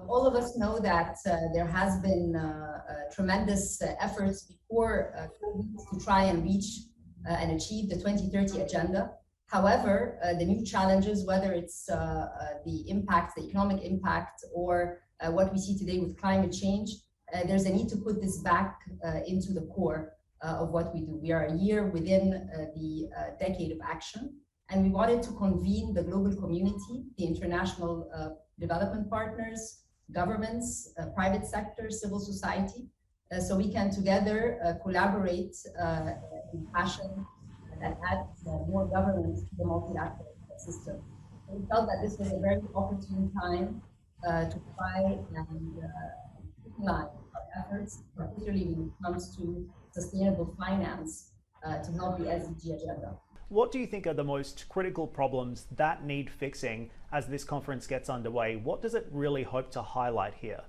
All of us know that there has been tremendous efforts before COVID to try and reach and achieve the 2030 agenda. However, the new challenges, whether it's the impact, the economic impact, or what we see today with climate change, there's a need to put this back into the core of what we do. We are a year within the decade of action, and we wanted to convene the global community, the international development partners, governments, private sector, civil society, so we can together collaborate in fashion that adds more governance to the multilateral system. We felt that this was a very opportune time to try and streamline our efforts, particularly when it comes to sustainable finance to help the SDG agenda. What do you think are the most critical problems that need fixing as this conference gets underway? What does it really hope to highlight here?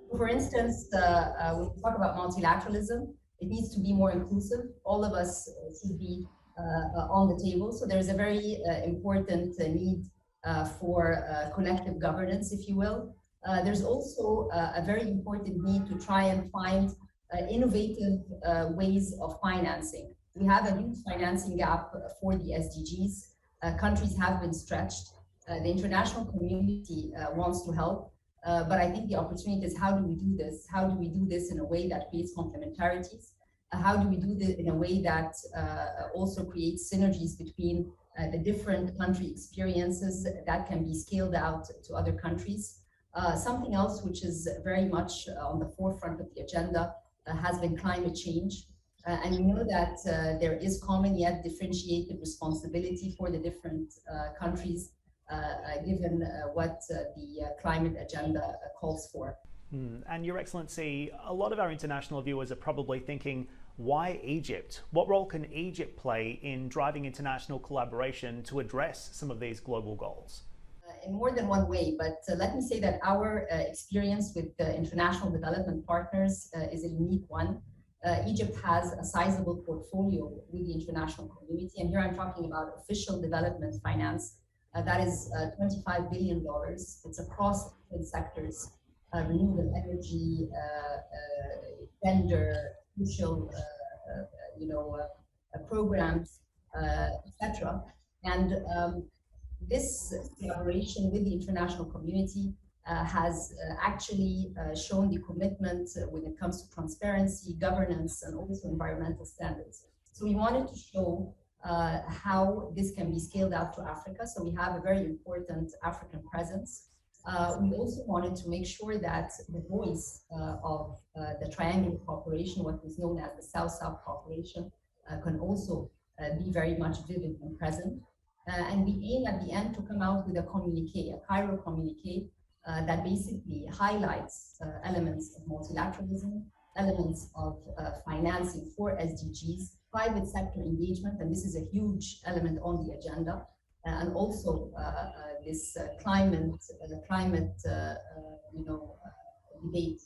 For instance, when we talk about multilateralism, it needs to be more inclusive. All of us should be on the table. So there's a very important need for collective governance, if you will. There's also a very important need to try and find innovative ways of financing. We have a huge financing gap for the SDGs. Countries have been stretched. The international community wants to help, but I think the opportunity is, how do we do this? How do we do this in a way that creates complementarities? How do we do this in a way that also creates synergies between the different country experiences that can be scaled out to other countries? Something else which is very much on the forefront of the agenda has been climate change. And we know that there is common yet differentiated responsibility for the different countries, given what the climate agenda calls for. And Your Excellency, a lot of our international viewers are probably thinking, why Egypt? What role can Egypt play in driving international collaboration to address some of these global goals? In more than one way, but let me say that our experience with the international development partners is a unique one. Egypt has a sizable portfolio with the international community, and here I'm talking about official development finance. That is $25 billion. It's across different sectors, renewable energy, gender, social, programs, etc. And this collaboration with the international community has actually shown the commitment when it comes to transparency, governance, and also environmental standards. So we wanted to show how this can be scaled out to Africa. So we have a very important African presence. We also wanted to make sure that the voice of the triangular cooperation, what was known as the South-South cooperation, can also be very much vivid and present. And we aim at the end to come out with a communique, a Cairo communique, that basically highlights elements of multilateralism, elements of financing for SDGs, private sector engagement, and this is a huge element on the agenda, and also this climate debate